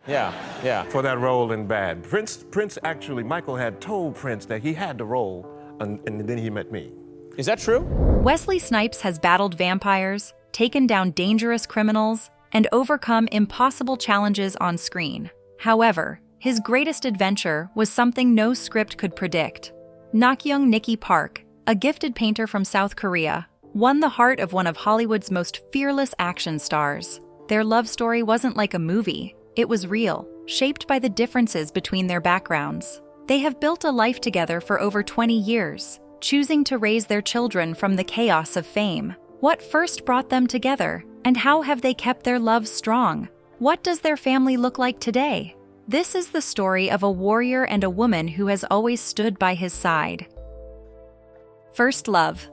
Yeah. for that role in Bad. Prince actually, Michael had told Prince that he had the role, and then he met me. Is that true? Wesley Snipes has battled vampires, taken down dangerous criminals, and overcome impossible challenges on screen. However, his greatest adventure was something no script could predict. Nakyung Nikki Park, a gifted painter from South Korea, won the heart of one of Hollywood's most fearless action stars. Their love story wasn't like a movie, it was real, shaped by the differences between their backgrounds. They have built a life together for over 20 years, choosing to raise their children from the chaos of fame. What first brought them together, and how have they kept their love strong? What does their family look like today? This is the story of a warrior and a woman who has always stood by his side. First love.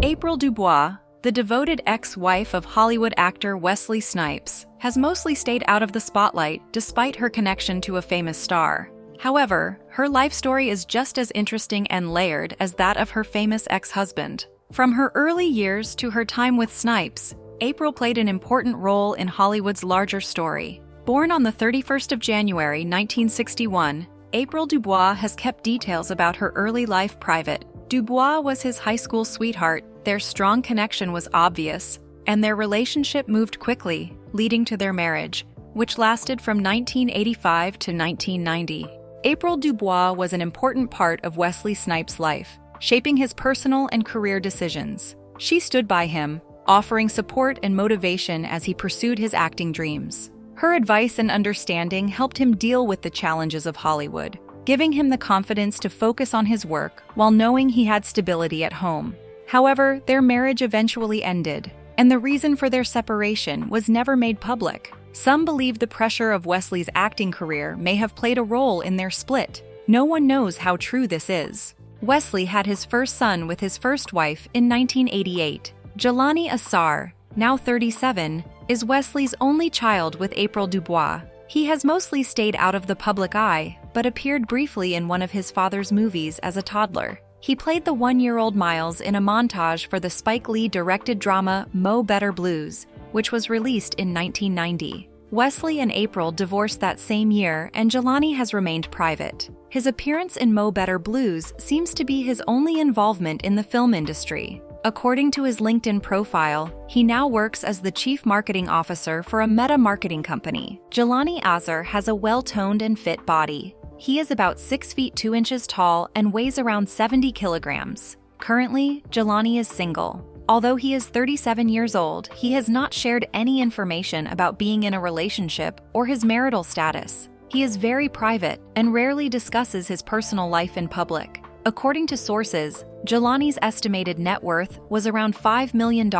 April Dubois, the devoted ex-wife of Hollywood actor Wesley Snipes, has mostly stayed out of the spotlight despite her connection to a famous star. However, her life story is just as interesting and layered as that of her famous ex-husband. From her early years to her time with Snipes, April played an important role in Hollywood's larger story. Born on the 31st of January 1961, April Dubois has kept details about her early life private. Dubois was his high school sweetheart, their strong connection was obvious, and their relationship moved quickly, leading to their marriage, which lasted from 1985 to 1990. April Dubois was an important part of Wesley Snipes' life, shaping his personal and career decisions. She stood by him, offering support and motivation as he pursued his acting dreams. Her advice and understanding helped him deal with the challenges of Hollywood, giving him the confidence to focus on his work while knowing he had stability at home. However, their marriage eventually ended, and the reason for their separation was never made public. Some believe the pressure of Wesley's acting career may have played a role in their split. No one knows how true this is. Wesley had his first son with his first wife in 1988. Jelani Assar, now 37, is Wesley's only child with April Dubois. He has mostly stayed out of the public eye, but appeared briefly in one of his father's movies as a toddler. He played the one-year-old Miles in a montage for the Spike Lee-directed drama Mo Better Blues, which was released in 1990. Wesley and April divorced that same year, and Jelani has remained private. His appearance in Mo Better Blues seems to be his only involvement in the film industry. According to his LinkedIn profile, he now works as the chief marketing officer for a meta marketing company. Jelani Assar has a well-toned and fit body. He is about 6 feet 2 inches tall and weighs around 70 kilograms. Currently, Jelani is single. Although he is 37 years old, he has not shared any information about being in a relationship or his marital status. He is very private and rarely discusses his personal life in public. According to sources, Jelani's estimated net worth was around $5 million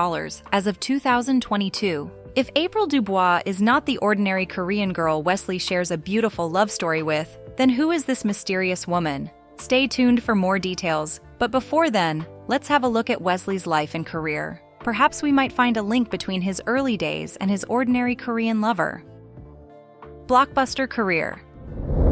as of 2022. If April Dubois is not the ordinary Korean girl Wesley shares a beautiful love story with, then who is this mysterious woman? Stay tuned for more details, but before then, let's have a look at Wesley's life and career. Perhaps we might find a link between his early days and his ordinary Korean lover. Blockbuster career.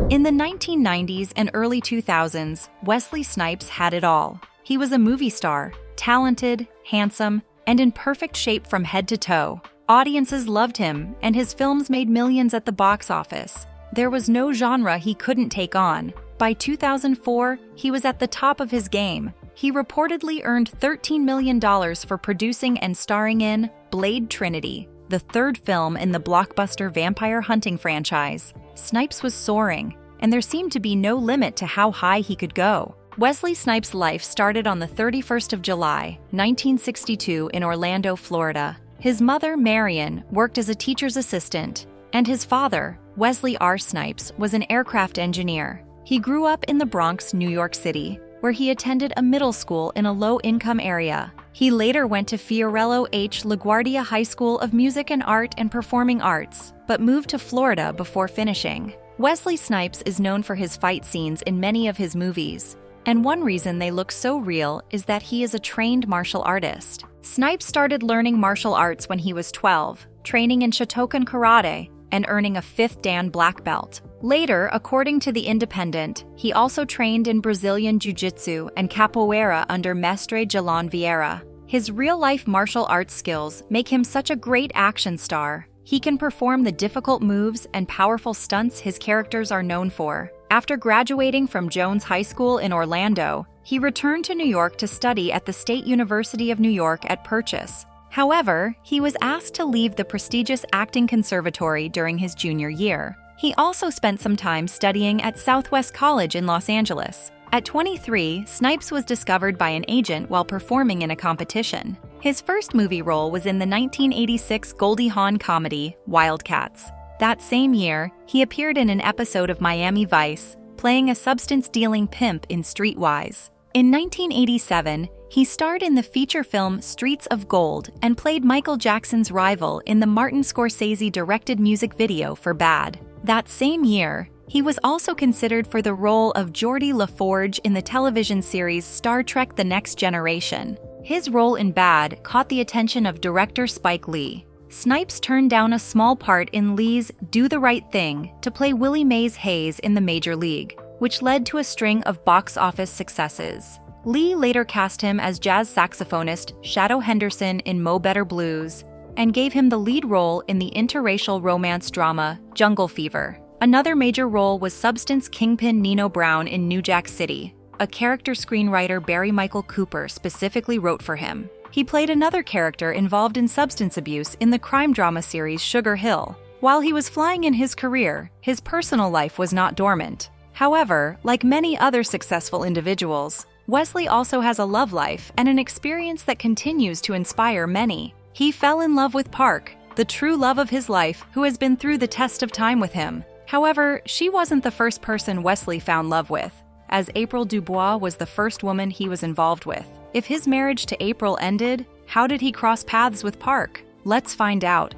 In the 1990s and early 2000s, Wesley Snipes had it all. He was a movie star, talented, handsome, and in perfect shape from head to toe. Audiences loved him, and his films made millions at the box office. There was no genre he couldn't take on. By 2004, he was at the top of his game. He reportedly earned $13 million for producing and starring in Blade Trinity, the third film in the blockbuster vampire hunting franchise. Snipes was soaring, and there seemed to be no limit to how high he could go. Wesley Snipes' life started on the 31st of July, 1962 in Orlando, Florida. His mother, Marion, worked as a teacher's assistant, and his father, Wesley R. Snipes, was an aircraft engineer. He grew up in the Bronx, New York City, where he attended a middle school in a low-income area. He later went to Fiorello H. LaGuardia High School of Music and Art and Performing Arts, but moved to Florida before finishing. Wesley Snipes is known for his fight scenes in many of his movies, and one reason they look so real is that he is a trained martial artist. Snipes started learning martial arts when he was 12, training in Shotokan karate and earning a 5th Dan black belt. Later, according to The Independent, he also trained in Brazilian Jiu-Jitsu and Capoeira under Mestre Jalan Vieira. His real-life martial arts skills make him such a great action star. He can perform the difficult moves and powerful stunts his characters are known for. After graduating from Jones High School in Orlando, he returned to New York to study at the State University of New York at Purchase. However, he was asked to leave the prestigious acting conservatory during his junior year. He also spent some time studying at Southwest College in Los Angeles. At 23, Snipes was discovered by an agent while performing in a competition. His first movie role was in the 1986 Goldie Hawn comedy, Wildcats. That same year, he appeared in an episode of Miami Vice, playing a substance-dealing pimp in Streetwise. In 1987, he starred in the feature film Streets of Gold and played Michael Jackson's rival in the Martin Scorsese-directed music video for Bad. That same year, he was also considered for the role of Geordi LaForge in the television series Star Trek: The Next Generation. His role in Bad caught the attention of director Spike Lee. Snipes turned down a small part in Lee's Do the Right Thing to play Willie Mays Hayes in the Major League, which led to a string of box office successes. Lee later cast him as jazz saxophonist Shadow Henderson in Mo Better Blues and gave him the lead role in the interracial romance drama Jungle Fever. Another major role was substance kingpin Nino Brown in New Jack City. A character screenwriter Barry Michael Cooper specifically wrote for him. He played another character involved in substance abuse in the crime drama series Sugar Hill. While he was flying in his career, his personal life was not dormant. However, like many other successful individuals, Wesley also has a love life and an experience that continues to inspire many. He fell in love with Park, the true love of his life, who has been through the test of time with him. However, she wasn't the first person Wesley found love with, as April Dubois was the first woman he was involved with. If his marriage to April ended, how did he cross paths with Park? Let's find out.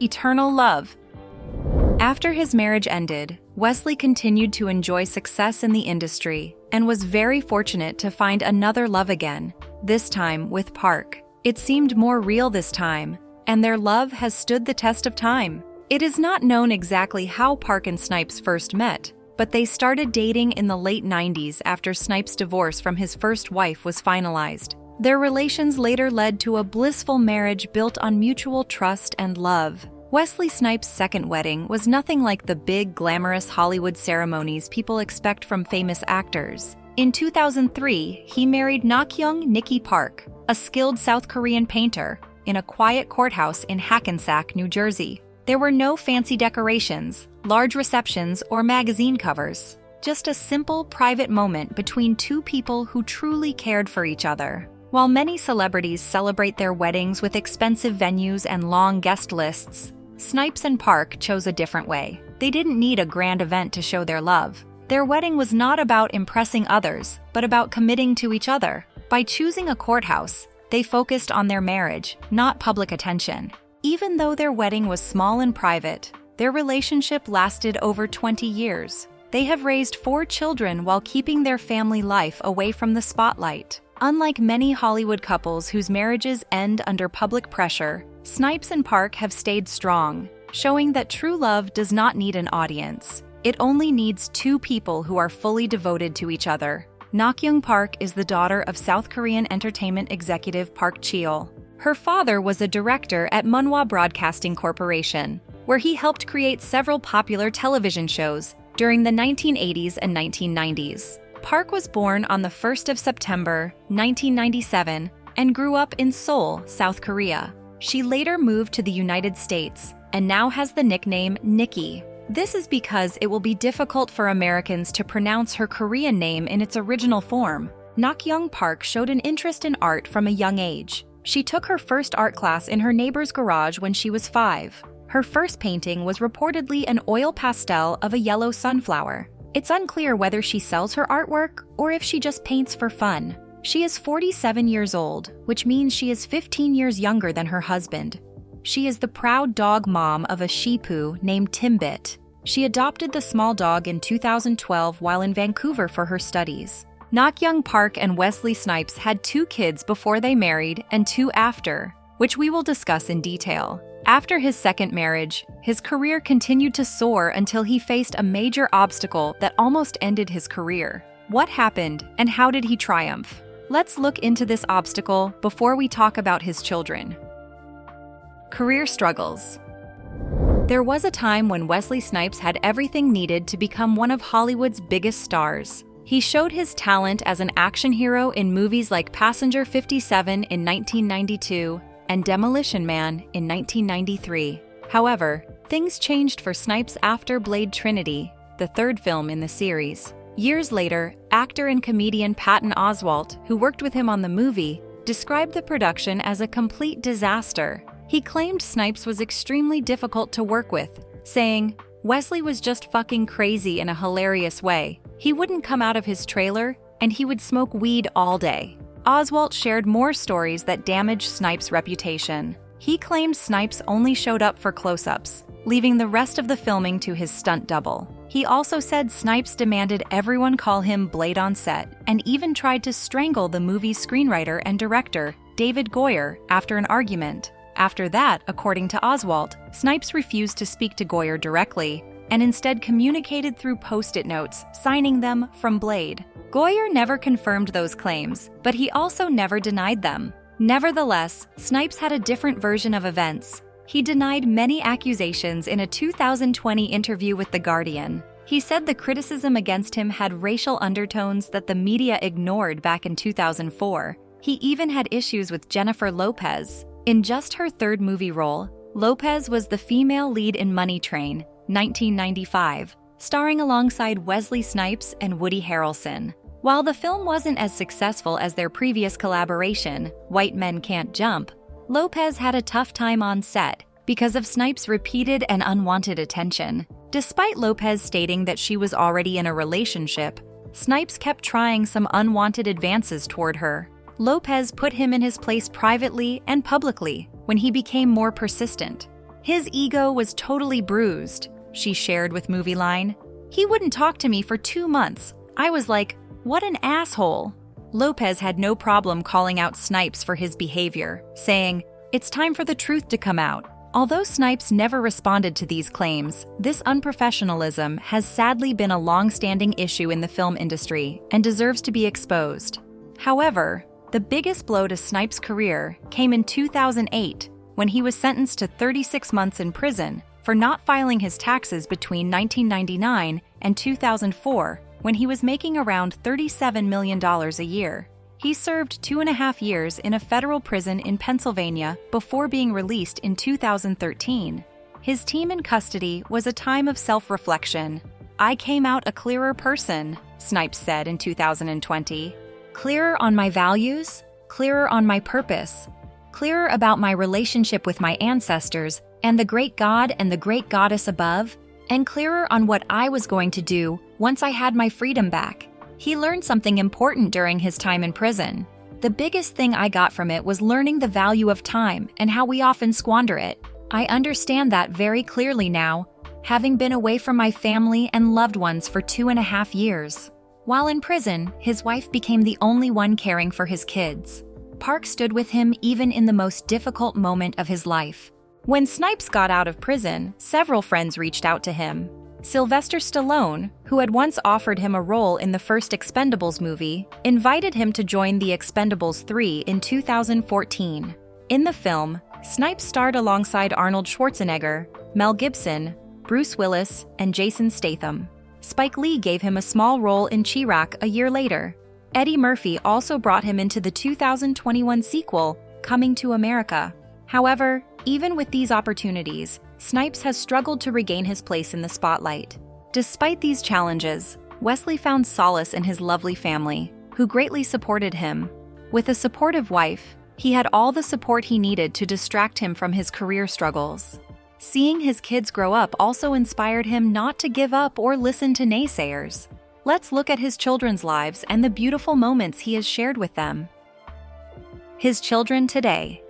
Eternal love. After his marriage ended, Wesley continued to enjoy success in the industry and was very fortunate to find another love again, this time with Park. It seemed more real this time, and their love has stood the test of time. It is not known exactly how Park and Snipes first met, but they started dating in the late 90s after Snipes' divorce from his first wife was finalized. Their relations later led to a blissful marriage built on mutual trust and love. Wesley Snipes' second wedding was nothing like the big, glamorous Hollywood ceremonies people expect from famous actors. In 2003, he married Nakyung Nikki Park, a skilled South Korean painter, in a quiet courthouse in Hackensack, New Jersey. There were no fancy decorations, large receptions, or magazine covers. Just a simple, private moment between two people who truly cared for each other. While many celebrities celebrate their weddings with expensive venues and long guest lists, Snipes and Park chose a different way. They didn't need a grand event to show their love. Their wedding was not about impressing others, but about committing to each other. By choosing a courthouse, they focused on their marriage, not public attention. Even though their wedding was small and private, their relationship lasted over 20 years. They have raised 4 children while keeping their family life away from the spotlight. Unlike many Hollywood couples whose marriages end under public pressure, Snipes and Park have stayed strong, showing that true love does not need an audience. It only needs 2 people who are fully devoted to each other. Nakyung Park is the daughter of South Korean entertainment executive Park Cheol. Her father was a director at Munhwa Broadcasting Corporation, where he helped create several popular television shows during the 1980s and 1990s. Park was born on the 1st of September, 1997, and grew up in Seoul, South Korea. She later moved to the United States and now has the nickname Nikki. This is because it will be difficult for Americans to pronounce her Korean name in its original form. Nakyung Park showed an interest in art from a young age. She took her first art class in her neighbor's garage when she was 5. Her first painting was reportedly an oil pastel of a yellow sunflower. It's unclear whether she sells her artwork or if she just paints for fun. She is 47 years old, which means she is 15 years younger than her husband. She is the proud dog mom of a Shih Tzu named Timbit. She adopted the small dog in 2012 while in Vancouver for her studies. Nakyung Park and Wesley Snipes had 2 kids before they married and 2 after, which we will discuss in detail. After his second marriage, his career continued to soar until he faced a major obstacle that almost ended his career. What happened and how did he triumph? Let's look into this obstacle before we talk about his children. Career struggles. There was a time when Wesley Snipes had everything needed to become one of Hollywood's biggest stars. He showed his talent as an action hero in movies like Passenger 57 in 1992 and Demolition Man in 1993. However, things changed for Snipes after Blade Trinity, the third film in the series. Years later, actor and comedian Patton Oswalt, who worked with him on the movie, described the production as a complete disaster. He claimed Snipes was extremely difficult to work with, saying, "Wesley was just fucking crazy in a hilarious way. He wouldn't come out of his trailer, and he would smoke weed all day." Oswalt shared more stories that damaged Snipes' reputation. He claimed Snipes only showed up for close-ups, leaving the rest of the filming to his stunt double. He also said Snipes demanded everyone call him Blade on set, and even tried to strangle the movie's screenwriter and director, David Goyer, after an argument. After that, according to Oswalt, Snipes refused to speak to Goyer directly, and instead communicated through post-it notes, signing them from Blade. Goyer never confirmed those claims, but he also never denied them. Nevertheless, Snipes had a different version of events. He denied many accusations in a 2020 interview with The Guardian. He said the criticism against him had racial undertones that the media ignored back in 2004. He even had issues with Jennifer Lopez. In just her third movie role, Lopez was the female lead in Money Train, 1995, starring alongside Wesley Snipes and Woody Harrelson. While the film wasn't as successful as their previous collaboration, White Men Can't Jump, Lopez had a tough time on set because of Snipes' repeated and unwanted attention. Despite Lopez stating that she was already in a relationship, Snipes kept trying some unwanted advances toward her. Lopez put him in his place privately and publicly when he became more persistent. "His ego was totally bruised," she shared with Movie Line. "He wouldn't talk to me for 2 months. I was like, what an asshole." Lopez had no problem calling out Snipes for his behavior, saying, "It's time for the truth to come out." Although Snipes never responded to these claims, this unprofessionalism has sadly been a long-standing issue in the film industry and deserves to be exposed. However, the biggest blow to Snipes' career came in 2008 when he was sentenced to 36 months in prison for not filing his taxes between 1999 and 2004 when he was making around $37 million a year. He served 2.5 years in a federal prison in Pennsylvania before being released in 2013. His team in custody was a time of self-reflection. "I came out a clearer person," Snipes said in 2020. "Clearer on my values, clearer on my purpose, clearer about my relationship with my ancestors and the great God and the great goddess above, and clearer on what I was going to do once I had my freedom back." He learned something important during his time in prison. "The biggest thing I got from it was learning the value of time and how we often squander it. I understand that very clearly now, having been away from my family and loved ones for 2.5 years. While in prison, his wife became the only one caring for his kids. Park stood with him even in the most difficult moment of his life. When Snipes got out of prison, several friends reached out to him. Sylvester Stallone, who had once offered him a role in the first Expendables movie, invited him to join the Expendables 3 in 2014. In the film, Snipes starred alongside Arnold Schwarzenegger, Mel Gibson, Bruce Willis, and Jason Statham. Spike Lee gave him a small role in Chirac a year later. Eddie Murphy also brought him into the 2021 sequel, Coming to America. However, even with these opportunities, Snipes has struggled to regain his place in the spotlight. Despite these challenges, Wesley found solace in his lovely family, who greatly supported him. With a supportive wife, he had all the support he needed to distract him from his career struggles. Seeing his kids grow up also inspired him not to give up or listen to naysayers. Let's look at his children's lives and the beautiful moments he has shared with them. His children today.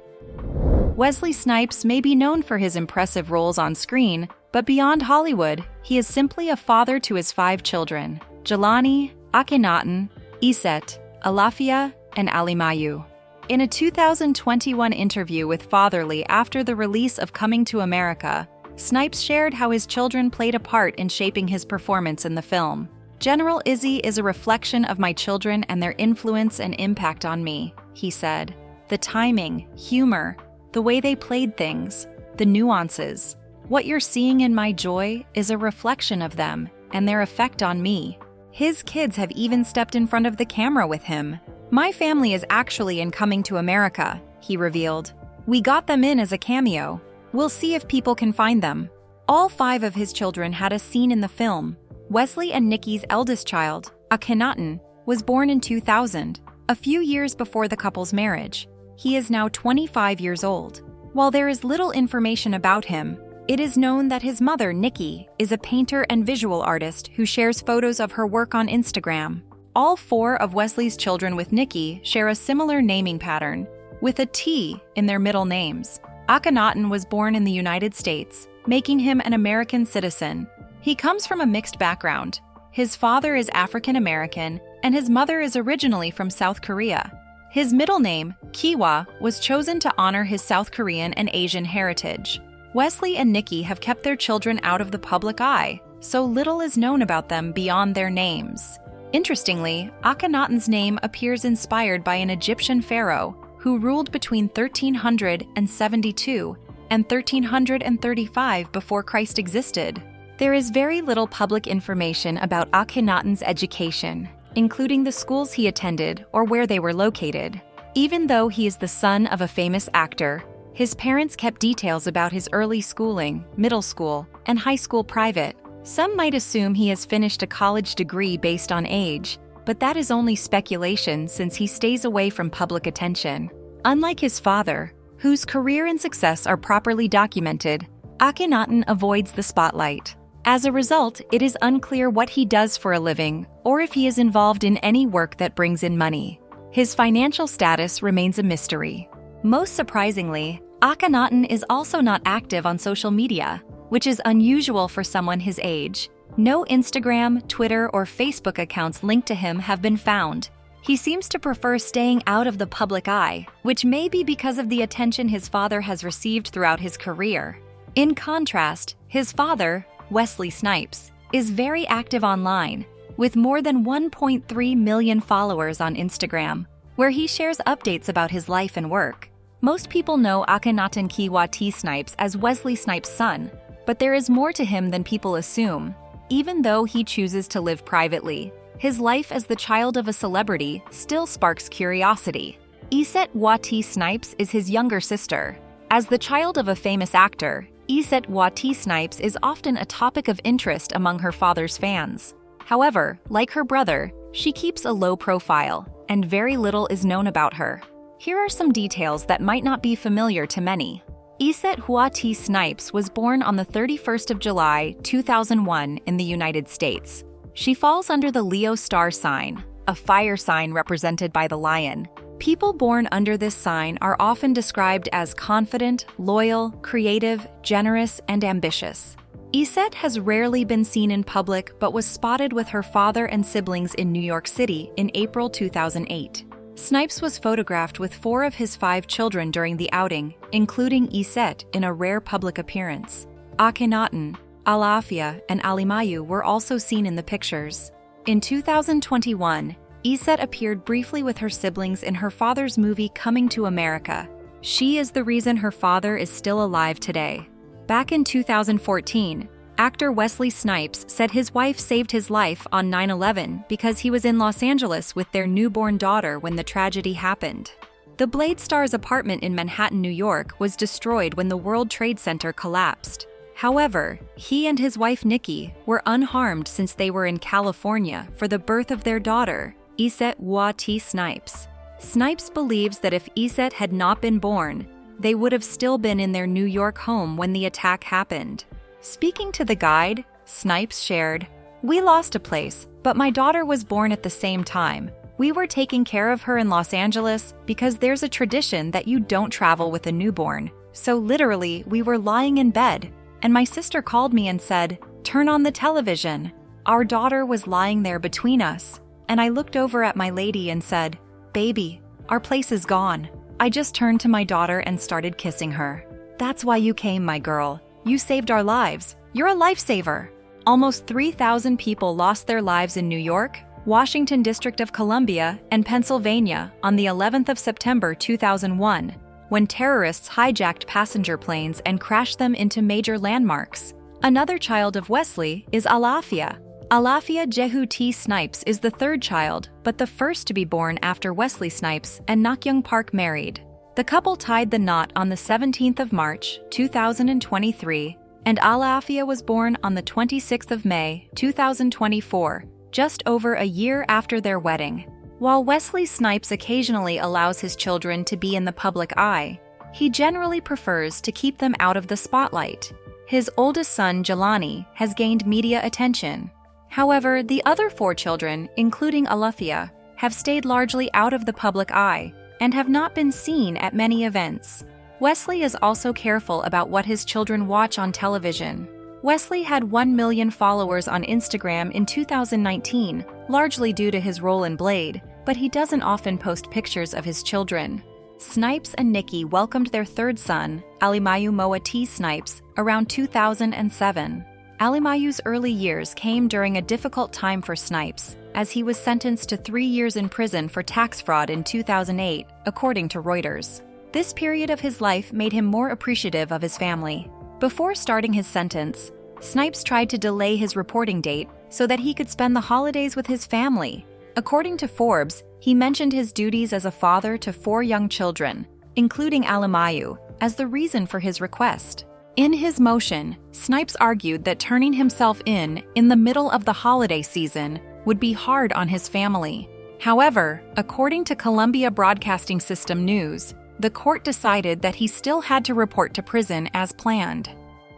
Wesley Snipes may be known for his impressive roles on screen, but beyond Hollywood, he is simply a father to his 5 children: Jelani, Akhenaten, Iset, Alafia, and Alimayu. In a 2021 interview with Fatherly after the release of Coming to America, Snipes shared how his children played a part in shaping his performance in the film. "General Izzy is a reflection of my children and their influence and impact on me," he said. "The timing, humor, the way they played things, the nuances. What you're seeing in my joy is a reflection of them and their effect on me. His kids have even stepped in front of the camera with him. My family is actually in Coming to America, he revealed. We got them in as a cameo. We'll see if people can find them. All 5 of his children had a scene in the film. Wesley and Nikki's eldest child, Akhenaten, was born in 2000, a few years before the couple's marriage. He is now 25 years old. While there is little information about him, it is known that his mother, Nikki, is a painter and visual artist who shares photos of her work on Instagram. All 4 of Wesley's children with Nikki share a similar naming pattern, with a T in their middle names. Akhenaten was born in the United States, making him an American citizen. He comes from a mixed background. His father is African American, and his mother is originally from South Korea. His middle name, Kiwa, was chosen to honor his South Korean and Asian heritage. Wesley and Nikki have kept their children out of the public eye, so little is known about them beyond their names. Interestingly, Akhenaten's name appears inspired by an Egyptian pharaoh who ruled between 1372 and 1335 before Christ existed. There is very little public information about Akhenaten's education, including the schools he attended or where they were located. Even though he is the son of a famous actor, his parents kept details about his early schooling, middle school, and high school private. Some might assume he has finished a college degree based on age, but that is only speculation since he stays away from public attention. Unlike his father, whose career and success are properly documented, Akhenaten avoids the spotlight. As a result, it is unclear what he does for a living or if he is involved in any work that brings in money. His financial status remains a mystery. Most surprisingly, Akhenaten is also not active on social media, which is unusual for someone his age. No Instagram, Twitter, or Facebook accounts linked to him have been found. He seems to prefer staying out of the public eye, which may be because of the attention his father has received throughout his career. In contrast, his father, Wesley Snipes, is very active online, with more than 1.3 million followers on Instagram, where he shares updates about his life and work. Most people know Akhenaten Kiwa T. Snipes as Wesley Snipes' son, but there is more to him than people assume. Even though he chooses to live privately, his life as the child of a celebrity still sparks curiosity. Iset Wati Snipes is his younger sister. As the child of a famous actor, Iset Wati Snipes is often a topic of interest among her father's fans. However, like her brother, she keeps a low profile, and very little is known about her. Here are some details that might not be familiar to many. Iset Wati Snipes was born on the 31st of July, 2001 in the United States. She falls under the Leo star sign, a fire sign represented by the lion. People born under this sign are often described as confident, loyal, creative, generous, and ambitious. Iset has rarely been seen in public but was spotted with her father and siblings in New York City in April 2008. Snipes was photographed with 4 of his 5 children during the outing, including Iset in a rare public appearance. Akhenaten, Alafia, and Alimayu were also seen in the pictures. In 2021, Iset appeared briefly with her siblings in her father's movie Coming to America. She is the reason her father is still alive today. Back in 2014, actor Wesley Snipes said his wife saved his life on 9/11 because he was in Los Angeles with their newborn daughter when the tragedy happened. The Blade star's apartment in Manhattan, New York, was destroyed when the World Trade Center collapsed. However, he and his wife Nikki were unharmed since they were in California for the birth of their daughter, Iset Wati Snipes. Snipes believes that if Iset had not been born, they would have still been in their New York home when the attack happened. Speaking to the guide, Snipes shared, "We lost a place, but my daughter was born at the same time. We were taking care of her in Los Angeles because there's a tradition that you don't travel with a newborn. So literally, we were lying in bed, and my sister called me and said, 'Turn on the television.' Our daughter was lying there between us, and I looked over at my lady and said, 'Baby, our place is gone.' I just turned to my daughter and started kissing her. That's why you came, my girl. You saved our lives. You're a lifesaver." Almost 3,000 people lost their lives in New York, Washington District of Columbia, and Pennsylvania on the 11th of September 2001. when terrorists hijacked passenger planes and crashed them into major landmarks. Another child of Wesley is Alafia. Alafia Jehu T. Snipes is the third child, but the first to be born after Wesley Snipes and Nakyung Park married. The couple tied the knot on the 17th of March, 2023, and Alafia was born on the 26th of May, 2024, just over a year after their wedding. While Wesley Snipes occasionally allows his children to be in the public eye, he generally prefers to keep them out of the spotlight. His oldest son, Jelani, has gained media attention. However, the other 4 children, including Alafia, have stayed largely out of the public eye and have not been seen at many events. Wesley is also careful about what his children watch on television. Wesley had 1 million followers on Instagram in 2019, largely due to his role in Blade, but he doesn't often post pictures of his children. Snipes and Nikki welcomed their third son, Alimayu Moa T. Snipes, around 2007. Alimayu's early years came during a difficult time for Snipes, as he was sentenced to 3 years in prison for tax fraud in 2008, according to Reuters. This period of his life made him more appreciative of his family. Before starting his sentence, Snipes tried to delay his reporting date so that he could spend the holidays with his family. According to Forbes, he mentioned his duties as a father to 4 young children, including Alimayu, as the reason for his request. In his motion, Snipes argued that turning himself in the middle of the holiday season would be hard on his family. However, according to Columbia Broadcasting System News, the court decided that he still had to report to prison as planned.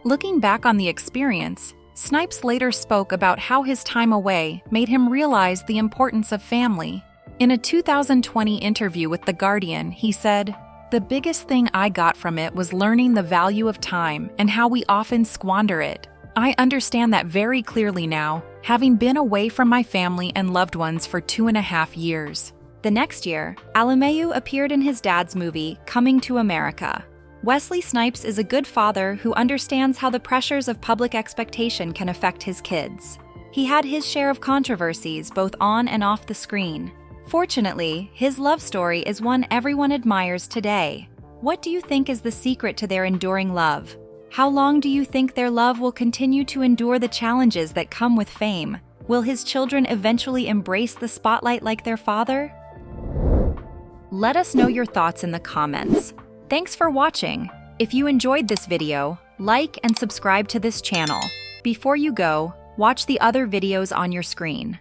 Looking back on the experience, Snipes later spoke about how his time away made him realize the importance of family. In a 2020 interview with The Guardian, he said, "The biggest thing I got from it was learning the value of time and how we often squander it. I understand that very clearly now, having been away from my family and loved ones for 2.5 years." The next year, Alimayu appeared in his dad's movie, Coming to America. Wesley Snipes is a good father who understands how the pressures of public expectation can affect his kids. He had his share of controversies both on and off the screen. Fortunately, his love story is one everyone admires today. What do you think is the secret to their enduring love? How long do you think their love will continue to endure the challenges that come with fame? Will his children eventually embrace the spotlight like their father? Let us know your thoughts in the comments. Thanks for watching. If you enjoyed this video, like and subscribe to this channel. Before you go, watch the other videos on your screen.